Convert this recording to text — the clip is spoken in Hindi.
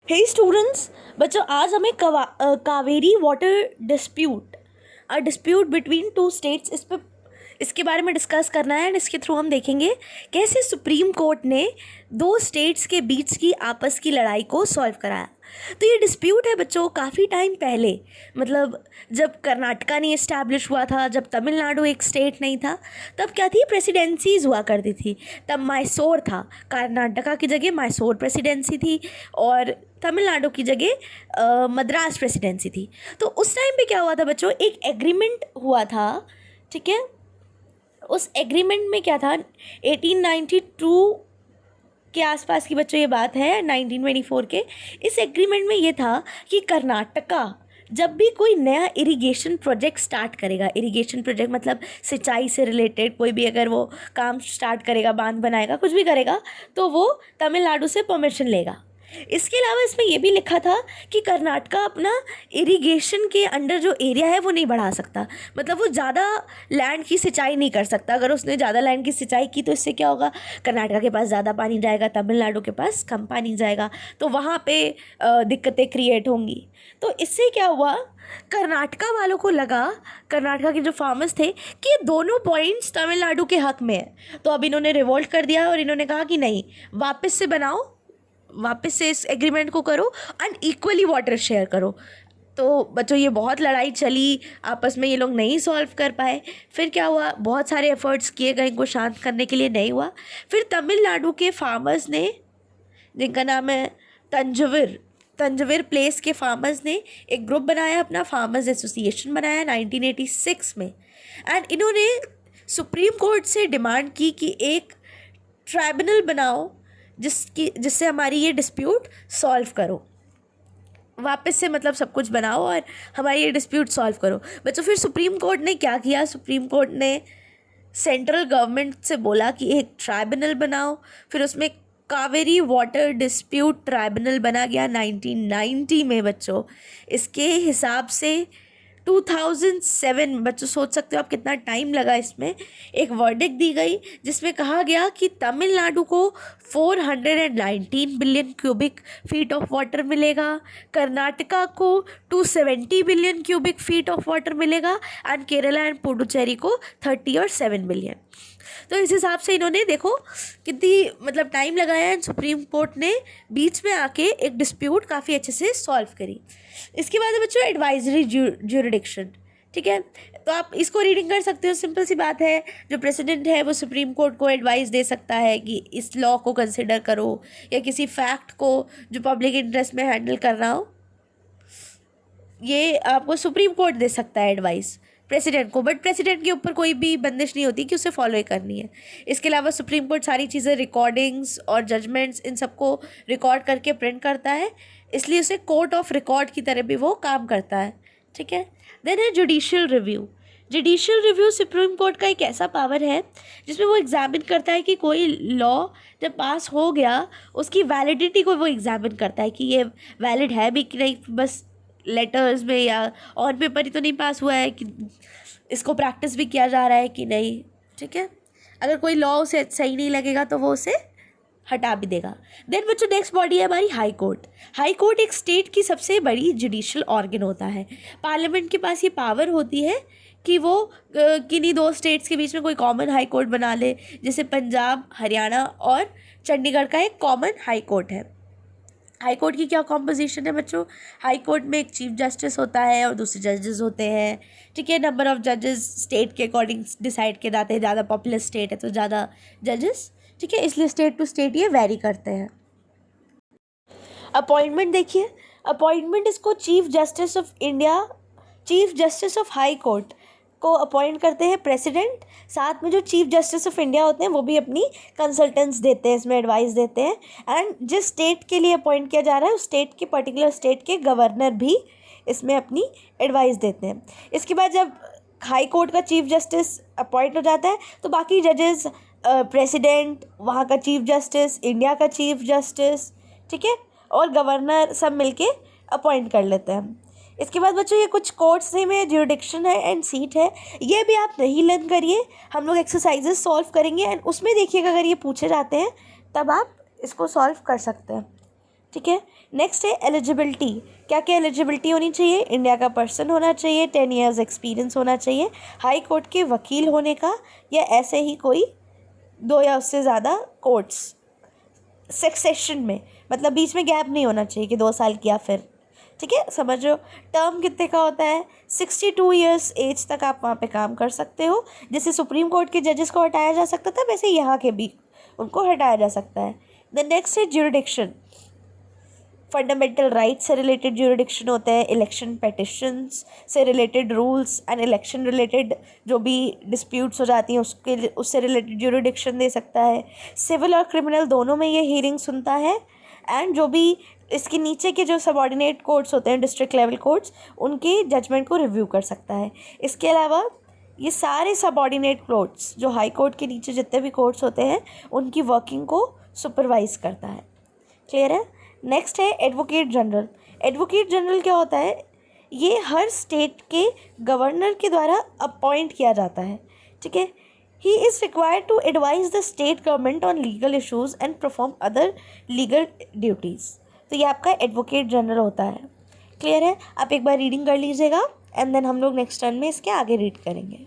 हे स्टूडेंट्स, बच्चों आज हमें Kaveri water dispute between two states इसके बारे में डिस्कस करना है। एंड इसके थ्रू हम देखेंगे कैसे सुप्रीम कोर्ट ने दो स्टेट्स के बीच की आपस की लड़ाई को सॉल्व कराया। तो ये डिस्प्यूट है बच्चों काफ़ी टाइम पहले, मतलब जब कर्नाटका नहीं इस्टेब्लिश हुआ था, जब तमिलनाडु एक स्टेट नहीं था, तब क्या थी, प्रेसिडेंसीज हुआ करती थी। तब मैसूर था, कर्नाटका की जगह मैसूर प्रेसिडेंसी थी और तमिलनाडु की जगह मद्रास प्रेसिडेंसी थी। तो उस टाइम पे क्या हुआ था बच्चों, एक एग्रीमेंट हुआ था, ठीक है। उस एग्रीमेंट में क्या था, 1892 के आसपास की बच्चों ये बात है, 1924 के। इस एग्रीमेंट में ये था कि कर्नाटका जब भी कोई नया इरिगेशन प्रोजेक्ट स्टार्ट करेगा, इरिगेशन प्रोजेक्ट मतलब सिंचाई से रिलेटेड कोई भी अगर वो काम स्टार्ट करेगा, बांध बनाएगा, कुछ भी करेगा, तो वो तमिलनाडु से परमिशन लेगा। इसके अलावा इसमें यह भी लिखा था कि कर्नाटका अपना इरिगेशन के अंडर जो एरिया है वो नहीं बढ़ा सकता, मतलब वो ज़्यादा लैंड की सिंचाई नहीं कर सकता। अगर उसने ज़्यादा लैंड की सिंचाई की तो इससे क्या होगा, कर्नाटका के पास ज़्यादा पानी जाएगा, तमिलनाडु के पास कम पानी जाएगा, तो वहाँ पे दिक्कतें क्रिएट होंगी। तो इससे क्या हुआ, कर्नाटका वालों को लगा, कर्नाटका के जो फार्मर्स थे, कि ये दोनों पॉइंट्स तमिलनाडु के हक में है। तो अब इन्होंने रिवोल्ट कर दिया और इन्होंने कहा कि नहीं, वापस से बनाओ, वापस से इस एग्रीमेंट को करो एंड इक्वली वाटर शेयर करो। तो बच्चों ये बहुत लड़ाई चली, आपस में ये लोग नहीं सॉल्व कर पाए। फिर क्या हुआ, बहुत सारे एफर्ट्स किए गए इनको शांत करने के लिए, नहीं हुआ। फिर तमिलनाडु के फार्मर्स ने, जिनका नाम है तंजवीर प्लेस के फार्मर्स ने एक ग्रुप बनाया, अपना फार्मर्स एसोसिएशन बनाया 1986 में। एंड इन्होंने सुप्रीम कोर्ट से डिमांड की कि एक ट्राइब्यूनल बनाओ जिससे हमारी ये डिस्प्यूट सॉल्व करो, वापस से मतलब सब कुछ बनाओ और हमारी ये डिस्प्यूट सॉल्व करो। बच्चों फिर सुप्रीम कोर्ट ने क्या किया, सुप्रीम कोर्ट ने सेंट्रल गवर्नमेंट से बोला कि एक ट्राइब्यूनल बनाओ। फिर उसमें कावेरी वाटर डिस्प्यूट ट्राइब्यूनल बना गया 1990 में बच्चों। इसके हिसाब से 2007, बच्चों सोच सकते हो आप कितना टाइम लगा इसमें, एक वर्डिक्ट दी गई जिसमें कहा गया कि तमिलनाडु को 419 billion cubic feet of water मिलेगा, कर्नाटका को 270 billion cubic feet of water मिलेगा एंड केरला एंड पुडुचेरी को 30 और 7 बिलियन। तो इस हिसाब से इन्होंने देखो कितनी मतलब टाइम लगाया एंड सुप्रीम कोर्ट ने बीच में आके एक डिस्प्यूट काफ़ी अच्छे से सॉल्व करी। इसके बाद बच्चों एडवाइजरी ज्यूरिडिक्शन, ठीक है। तो आप इसको रीडिंग कर सकते हो, सिंपल सी बात है, जो प्रेसिडेंट है वो सुप्रीम कोर्ट को एडवाइस दे सकता है कि इस लॉ को कंसिडर करो या किसी फैक्ट को जो पब्लिक इंटरेस्ट में हैंडल कर रहा हो, ये आपको सुप्रीम कोर्ट दे सकता है एडवाइस प्रेसिडेंट को। बट प्रेसिडेंट के ऊपर कोई भी बंदिश नहीं होती कि उसे फॉलो ही करनी है। इसके अलावा सुप्रीम कोर्ट सारी चीज़ें, रिकॉर्डिंग्स और जजमेंट्स, इन सबको रिकॉर्ड करके प्रिंट करता है, इसलिए उसे कोर्ट ऑफ रिकॉर्ड की तरह भी वो काम करता है, ठीक है। देन है judicial review. Judicial review supreme court का एक ऐसा पावर है जिसमें वो एग्जामिन करता है कि कोई लॉ जब पास हो गया उसकी वैलिडिटी को वो एग्जामिन करता है कि ये वैलिड है भी कि नहीं, बस लेटर्स में या ऑन पेपर ही तो नहीं पास हुआ है, कि इसको प्रैक्टिस भी किया जा रहा है कि नहीं, ठीक है। अगर कोई लॉ उसे सही नहीं लगेगा तो वो उसे हटा भी देगा। देन बच्चों नेक्स्ट बॉडी है हमारी हाई कोर्ट। हाई कोर्ट एक स्टेट की सबसे बड़ी जुडिशियल ऑर्गन होता है। पार्लियामेंट के पास ये पावर होती है कि वो किन्हीं दो स्टेट्स के बीच में कोई कॉमन हाई कोर्ट बना ले, जैसे पंजाब, हरियाणा और चंडीगढ़ का एक कॉमन हाई कोर्ट है। हाई कोर्ट की क्या कॉम्पोजिशन है बच्चों, हाई कोर्ट में एक चीफ जस्टिस होता है और दूसरे जजेस होते हैं, ठीक है। नंबर ऑफ जजेस स्टेट के अकॉर्डिंग डिसाइड किए जाते हैं, ज़्यादा पॉपुलर स्टेट है तो ज़्यादा जजेस, ठीक है, इसलिए स्टेट टू स्टेट ये वेरी करते हैं। अपॉइंटमेंट देखिए, अपॉइंटमेंट इसको chief justice of India, chief justice of high court को अपॉइंट करते हैं प्रेसिडेंट। साथ में जो चीफ जस्टिस ऑफ इंडिया होते हैं वो भी अपनी कंसल्टेंट्स देते हैं, इसमें एडवाइस देते हैं। एंड जिस स्टेट के लिए अपॉइंट किया जा रहा है उस स्टेट के, पर्टिकुलर स्टेट के गवर्नर भी इसमें अपनी एडवाइस देते हैं। इसके बाद जब हाई कोर्ट का चीफ जस्टिस अपॉइंट हो जाता है तो बाकी जजेस, प्रेसिडेंट, वहाँ का चीफ जस्टिस, इंडिया का चीफ जस्टिस, ठीक है, और गवर्नर सब मिलके अपॉइंट कर लेते हैं। इसके बाद बच्चों ये कुछ कोर्ट्स में ज्यूरिडिक्शन है एंड सीट है, ये भी आप नहीं लर्न करिए, हम लोग एक्सरसाइजेस सॉल्व करेंगे एंड उसमें देखिएगा अगर ये पूछे जाते हैं तब आप इसको सॉल्व कर सकते हैं, ठीक है। नेक्स्ट है एलिजिबिलिटी। क्या क्या एलिजिबिलिटी होनी चाहिए? इंडिया का पर्सन होना चाहिए, 10 ईयर्स एक्सपीरियंस होना चाहिए, हाई कोर्ट के वकील होने का, या ऐसे ही कोई 2 या उससे ज़्यादा कोर्ट्स सक्सेशन में, मतलब बीच में गैप नहीं होना चाहिए कि 2 साल किया फिर, ठीक है, समझ रहे हो। टर्म कितने का होता है? 62 ईयर्स एज तक आप वहाँ पे काम कर सकते हो। जैसे सुप्रीम कोर्ट के जजेस को हटाया जा सकता था, वैसे यहाँ के भी उनको हटाया जा सकता है। द नेक्स्ट है ज्यूरिडिक्शन। फंडामेंटल राइट से रिलेटेड ज्यूरिडिक्शन होते हैं, इलेक्शन पेटिशंस से related rules and election related जो भी डिस्प्यूट्स हो जाती हैं उससे रिलेटेड ज्यूरिडिक्शन दे सकता है। सिविल और क्रिमिनल दोनों में ये हियरिंग सुनता है। एंड जो भी इसके नीचे के जो सबॉर्डिनेट कोर्ट्स होते हैं, डिस्ट्रिक्ट लेवल कोर्ट्स, उनके जजमेंट को रिव्यू कर सकता है। इसके अलावा ये सारे सबॉर्डिनेट कोर्ट्स जो हाई कोर्ट के नीचे जितने भी कोर्ट्स होते हैं उनकी वर्किंग को सुपरवाइज करता है। क्लियर है। नेक्स्ट है एडवोकेट जनरल। एडवोकेट जनरल क्या होता है? ये हर स्टेट के गवर्नर के द्वारा अपॉइंट किया जाता है, ठीक है। He is required to advise the state government on legal issues and perform other legal duties. तो ये आपका एडवोकेट जनरल होता है। क्लियर है। आप एक बार रीडिंग कर लीजिएगा एंड देन हम लोग नेक्स्ट टर्न में इसके आगे रीड करेंगे।